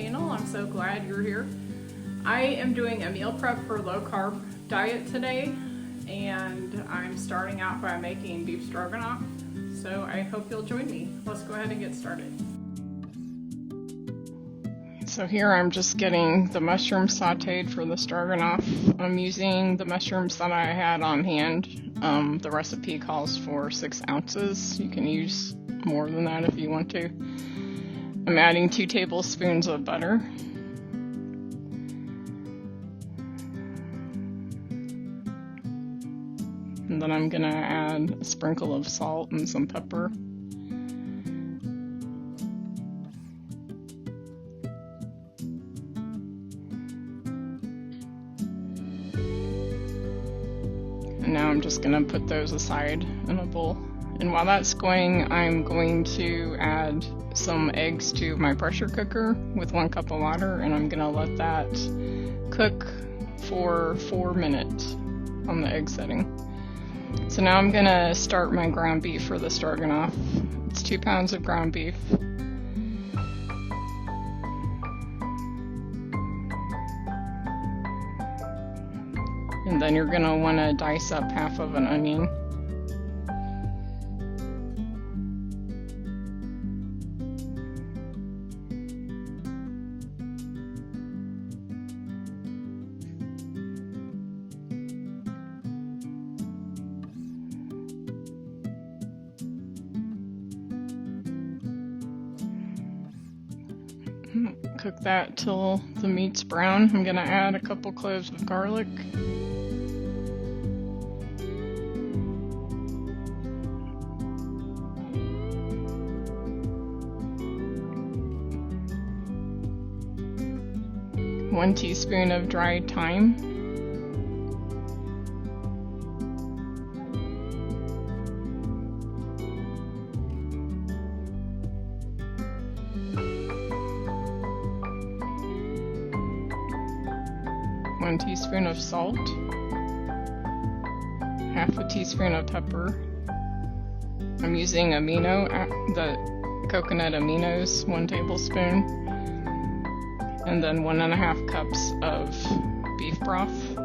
channel. I'm so glad you're here. I am doing a meal prep for low carb diet today, and I'm starting out by making beef stroganoff. So I hope you'll join me. Let's go ahead and get started. So here I'm just getting the mushrooms sauteed for the stroganoff. I'm using the mushrooms that I had on hand. The recipe calls for 6 ounces. You can use more than that if you want to. I'm adding 2 tablespoons of butter. And then I'm gonna add a sprinkle of salt and some pepper. And now I'm just gonna put those aside in a bowl. And while that's going, I'm going to add some eggs to my pressure cooker with 1 cup of water, and I'm gonna let that cook for 4 minutes on the egg setting. So now I'm gonna start my ground beef for the stroganoff. It's 2 pounds of ground beef. And then you're gonna wanna dice up half of an onion. Cook that till the meat's brown. I'm gonna add a couple cloves of garlic. One teaspoon of dried thyme. One teaspoon of salt, half a teaspoon of pepper. I'm using the coconut aminos, 1 tablespoon, and then 1.5 cups of beef broth.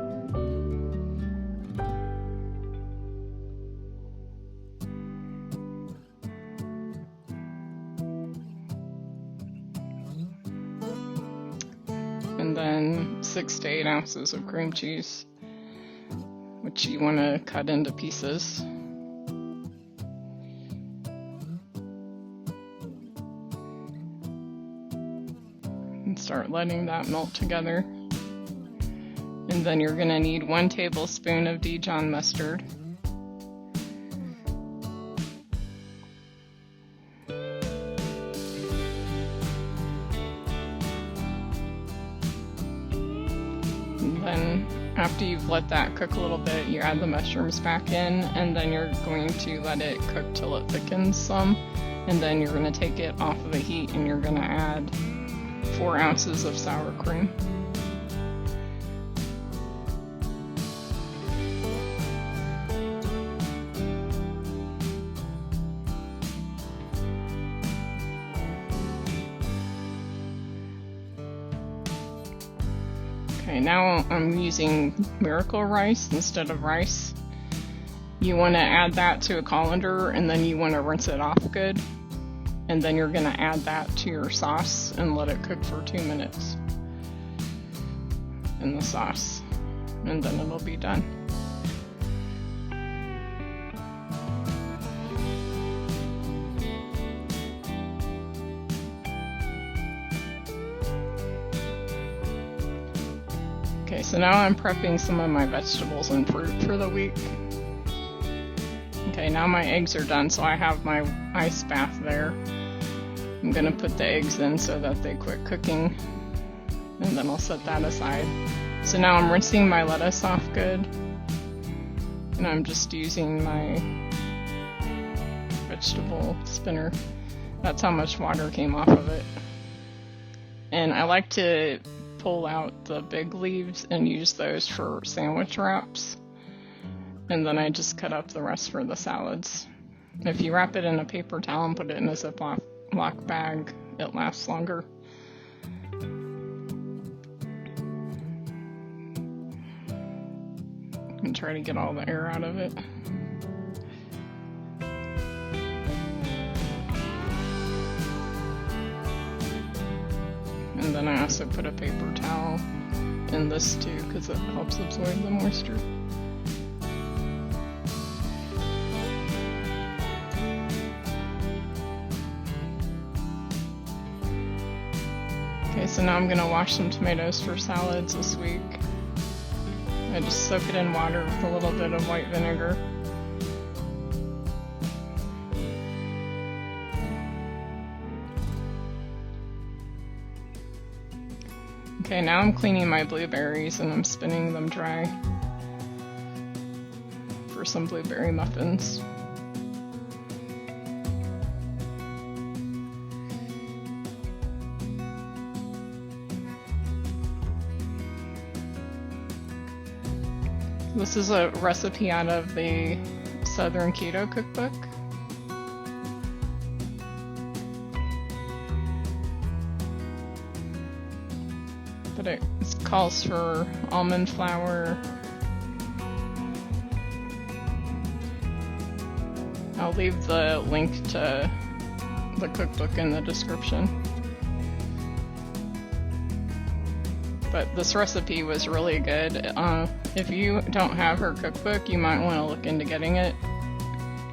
And then 6 to 8 ounces of cream cheese, which you want to cut into pieces. And start letting that melt together. And then you're going to need 1 tablespoon of Dijon mustard. Then after you've let that cook a little bit, you add the mushrooms back in, and then you're going to let it cook till it thickens some, and then you're going to take it off of the heat and you're going to add 4 ounces of sour cream. Okay, now I'm using Miracle rice instead of rice. You want to add that to a colander, and then you want to rinse it off good. And then you're going to add that to your sauce and let it cook for 2 minutes in the sauce. And then it'll be done. Okay, so now I'm prepping some of my vegetables and fruit for the week. Okay, now my eggs are done, so I have my ice bath there. I'm gonna put the eggs in so that they quit cooking, and then I'll set that aside. So now I'm rinsing my lettuce off good, and I'm just using my vegetable spinner. That's how much water came off of it. And I like to pull out the big leaves and use those for sandwich wraps. And then I just cut up the rest for the salads. If you wrap it in a paper towel and put it in a Ziploc bag, it lasts longer. and try to get all the air out of it. And then I also put a paper towel in this too because it helps absorb the moisture. Okay, so now I'm gonna wash some tomatoes for salads this week. I just soak it in water with a little bit of white vinegar. Okay, now I'm cleaning my blueberries and I'm spinning them dry for some blueberry muffins. This is a recipe out of the Southern Keto Cookbook. But it calls for almond flour. I'll leave the link to the cookbook in the description. But this recipe was really good. If you don't have her cookbook, you might want to look into getting it.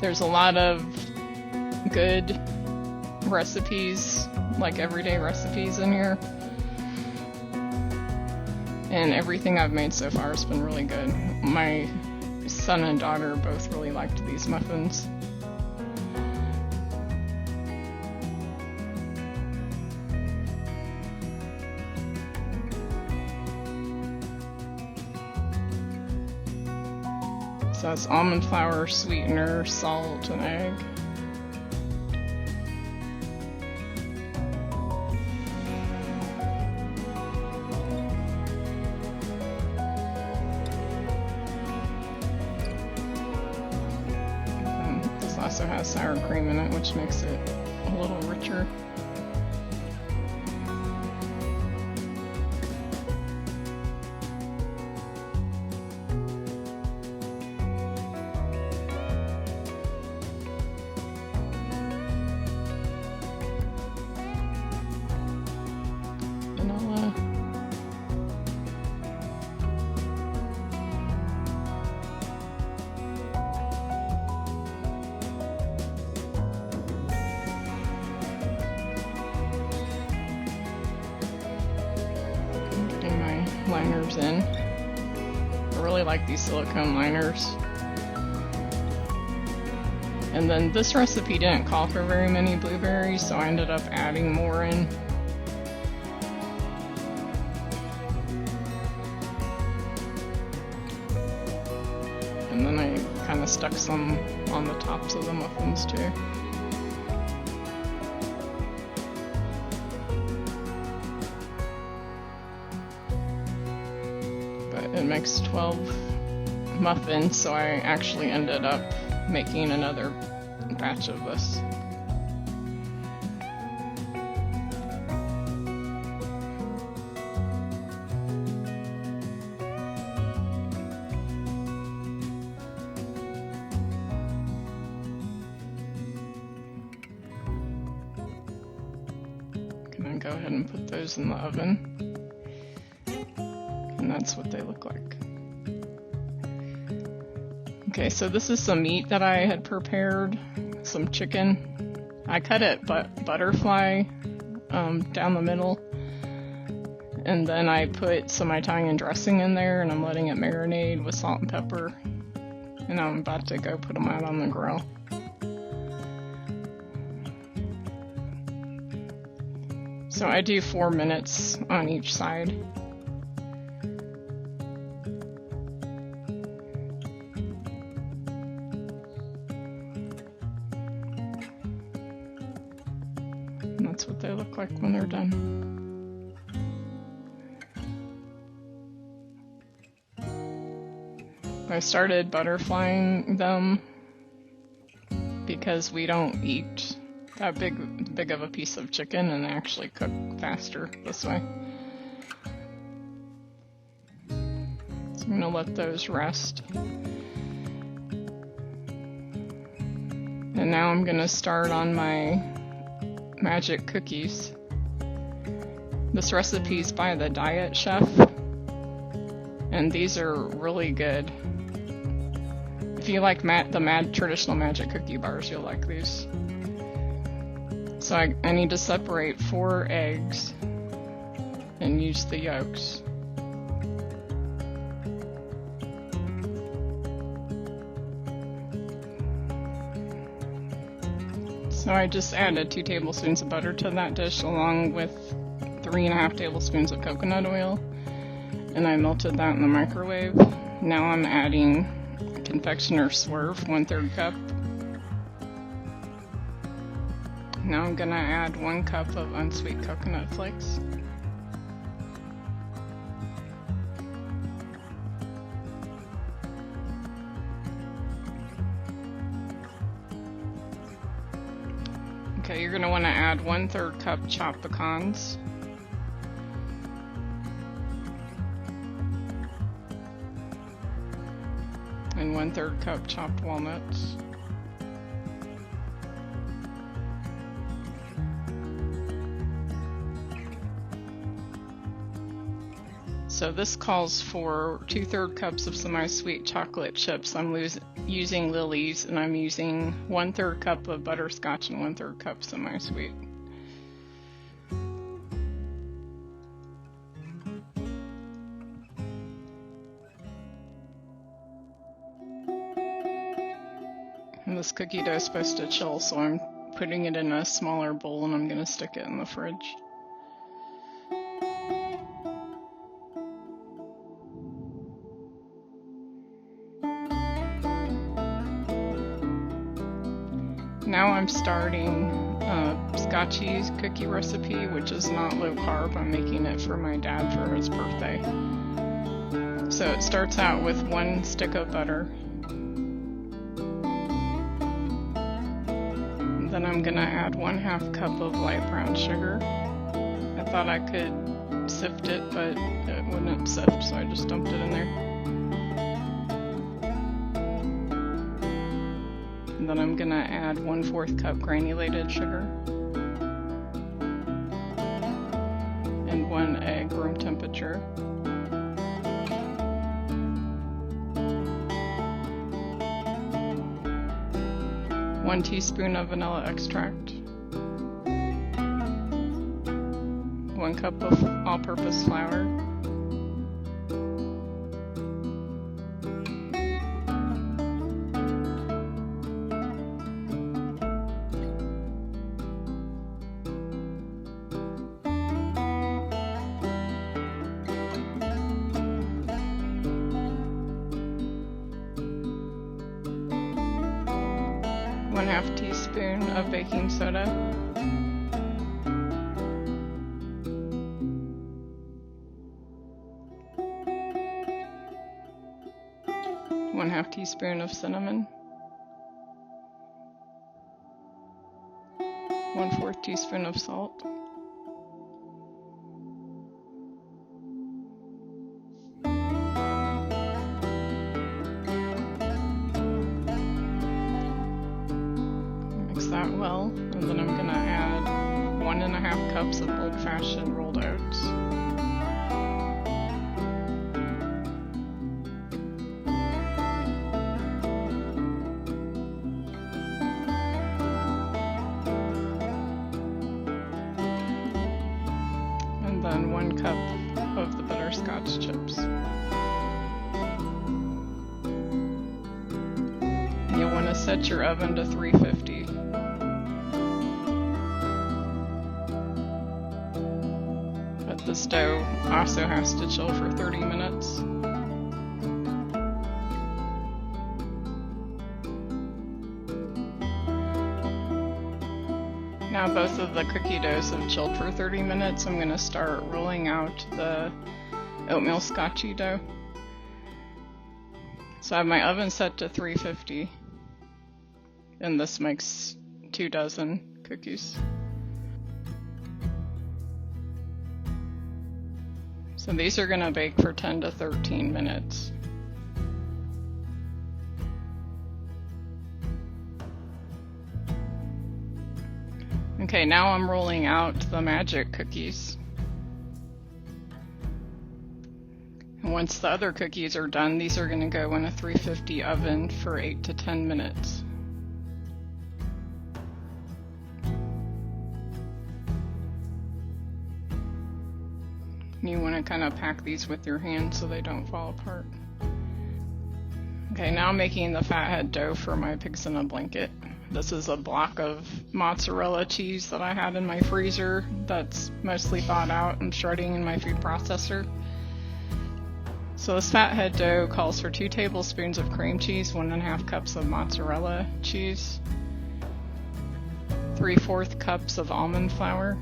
There's a lot of good recipes, like everyday recipes in here. And everything I've made so far has been really good. My son and daughter both really liked these muffins. So that's almond flour, sweetener, salt, and egg. This also has sour cream in it, which makes it a little richer. Liners in. I really like these silicone liners. And then this recipe didn't call for very many blueberries, so I ended up adding more in. And then I kind of stuck some on the tops of the muffins too. It makes 12 muffins, so I actually ended up making another batch of this. Gonna go ahead and put those in the oven. And that's what they look like. Okay, so this is some meat that I had prepared, some chicken. I cut it butterfly down the middle, and then I put some Italian dressing in there, and I'm letting it marinate with salt and pepper, and I'm about to go put them out on the grill. So I do 4 minutes on each side. And that's what they look like when they're done. I started butterflying them because we don't eat that big of a piece of chicken, and they actually cook faster this way. I'm gonna let those rest. And now I'm gonna start on my magic cookies. This recipe is by the Diet Chef, and these are really good. If you like the traditional magic cookie bars, you'll like these. So I need to separate 4 eggs and use the yolks. So I just added 2 tablespoons of butter to that dish along with 3.5 tablespoons of coconut oil, and I melted that in the microwave. Now I'm adding confectioner's swerve, 1/3 cup. Now I'm gonna add 1 cup of unsweet coconut flakes. Okay, you're gonna wanna add 1/3 cup chopped pecans. And 1/3 cup chopped walnuts. So this calls for 2/3 cups of semi-sweet chocolate chips. I'm using Lily's, and I'm using 1/3 cup of butterscotch and 1/3 cup semi-sweet. And this cookie dough is supposed to chill, so I'm putting it in a smaller bowl and I'm going to stick it in the fridge. Now I'm starting Scotchy's cookie recipe, which is not low carb. I'm making it for my dad for his birthday. So it starts out with 1 stick of butter. And then I'm gonna add 1/2 cup of light brown sugar. I thought I could sift it, but it wouldn't sift, so I just dumped it in there. And then I'm gonna add 1/4 cup granulated sugar and 1 egg room temperature. One teaspoon of vanilla extract, 1 cup of all-purpose flour, one-half teaspoon of baking soda, one-half teaspoon of cinnamon, 1/4 teaspoon of salt, mix that well, and then I'm gonna add 1.5 cups of old-fashioned rolled oats. And then 1 cup of the butterscotch chips. You'll want to set your oven to 350. But this dough also has to chill for 30 minutes. Now both of the cookie doughs have chilled for 30 minutes. I'm going to start rolling out the oatmeal scotchy dough. So I have my oven set to 350, and this makes 2 dozen cookies. So these are going to bake for 10 to 13 minutes. Okay, now I'm rolling out the magic cookies. And once the other cookies are done, these are going to go in a 350 oven for 8 to 10 minutes. You want to kind of pack these with your hand so they don't fall apart. Okay, now I'm making the fathead dough for my pigs in a blanket. This is a block of mozzarella cheese that I had in my freezer that's mostly thawed out and shredding in my food processor. So this fathead dough calls for 2 tablespoons of cream cheese, 1.5 cups of mozzarella cheese, 3/4 cups of almond flour,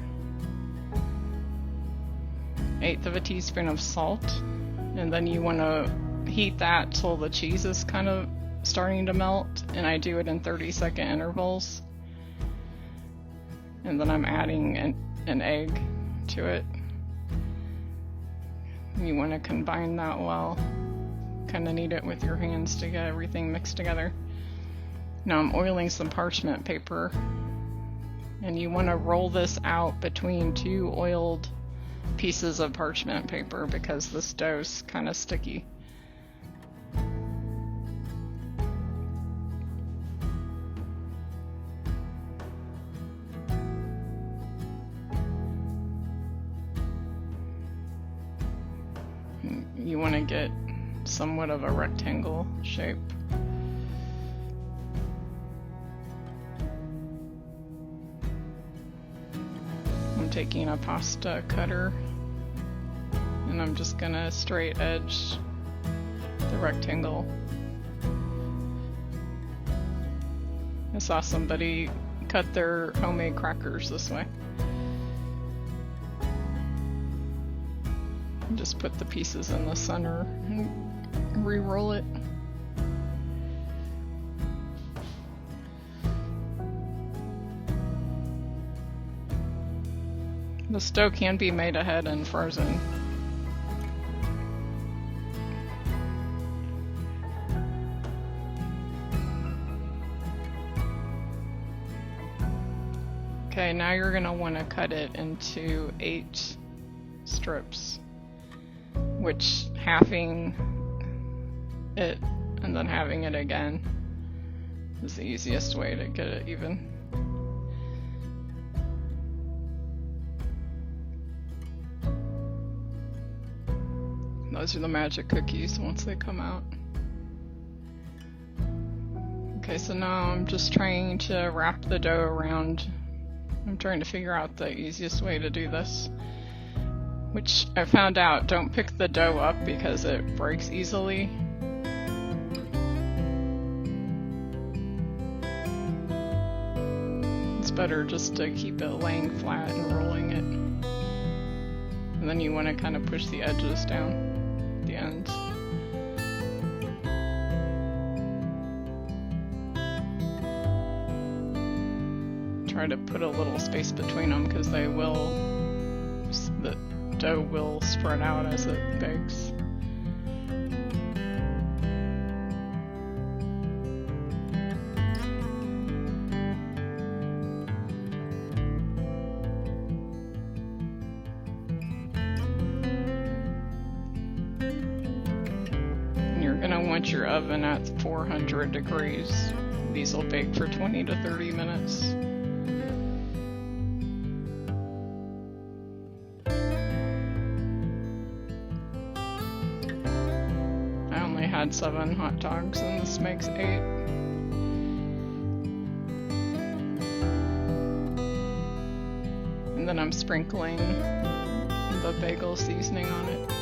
1/8 of a teaspoon of salt, and then you want to heat that till the cheese is kind of starting to melt, and I do it in 30-second intervals. And then I'm adding an egg to it. You want to combine that well, kind of knead it with your hands to get everything mixed together. Now I'm oiling some parchment paper, and you want to roll this out between 2 oiled pieces of parchment paper because this dough's kind of sticky. You want to get somewhat of a rectangle shape. I'm taking a pasta cutter and I'm just gonna straight edge the rectangle. I saw somebody cut their homemade crackers this way. Just put the pieces in the center and re-roll it. The dough can be made ahead and frozen. Okay, now you're going to want to cut it into 8 strips, which halving it and then halving it again is the easiest way to get it even. Those are the magic cookies once they come out. Okay, so now I'm just trying to wrap the dough around. I'm trying to figure out the easiest way to do this, which I found out, don't pick the dough up because it breaks easily. It's better just to keep it laying flat and rolling it. And then you want to kind of push the edges down, the ends. Try to put a little space between them because the dough will spread out as it bakes. And you're going to want your oven at 400 degrees. These will bake for 20 to 30 minutes. Had 7 hot dogs and this makes 8. And then I'm sprinkling the bagel seasoning on it.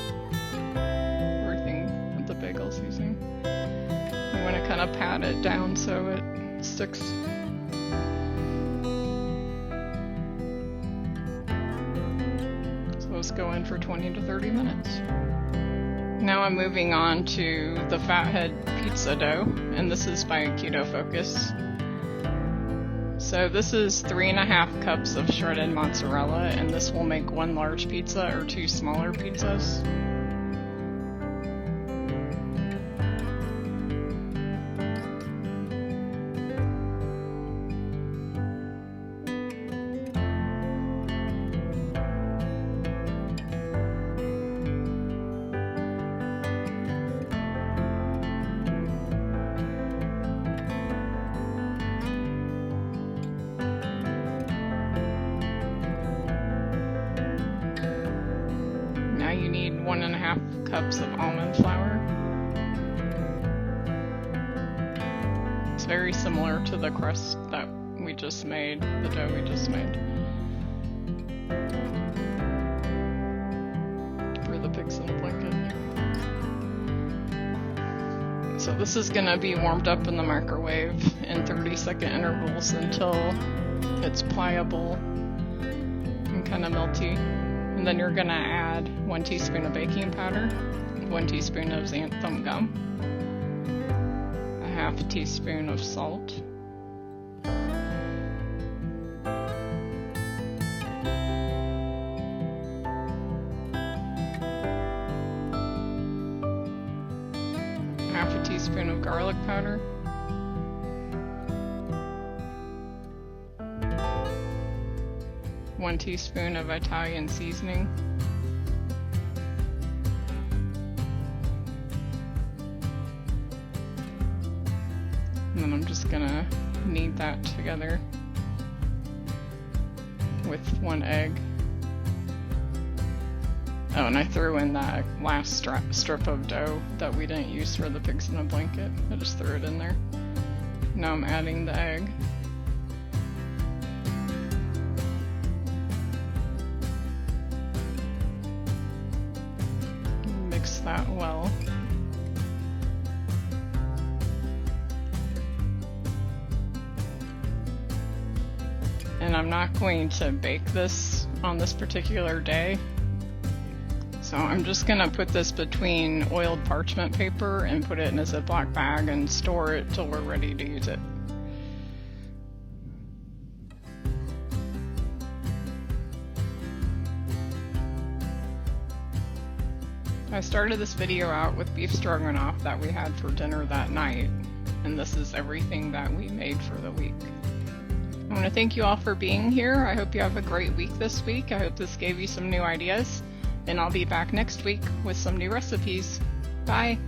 Everything with the bagel seasoning. You want to kind of pat it down so it sticks. So let's go in for 20 to 30 minutes. Now I'm moving on to the fathead pizza dough, and this is by Keto Focus. So this is 3.5 cups of shredded mozzarella, and this will make 1 large pizza or 2 smaller pizzas. cups of almond flour. It's very similar to the crust that we just made, the dough we just made for the pigs in a blanket. So this is gonna be warmed up in the microwave in 30-second intervals until it's pliable and kind of melty. And then you're gonna add 1 teaspoon of baking powder, 1 teaspoon of xanthan gum, a half teaspoon of salt, half a teaspoon of garlic powder, 1 teaspoon of Italian seasoning, and then I'm just gonna knead that together with 1 egg. Oh, and I threw in that last strip of dough that we didn't use for the pigs in a blanket. I just threw it in there. Now I'm adding the egg. Mix that well. And I'm not going to bake this on this particular day. So I'm just gonna put this between oiled parchment paper and put it in a Ziploc bag and store it till we're ready to use it. I started this video out with beef stroganoff that we had for dinner that night, and this is everything that we made for the week. I want to thank you all for being here. I hope you have a great week this week. I hope this gave you some new ideas. And I'll be back next week with some new recipes. Bye!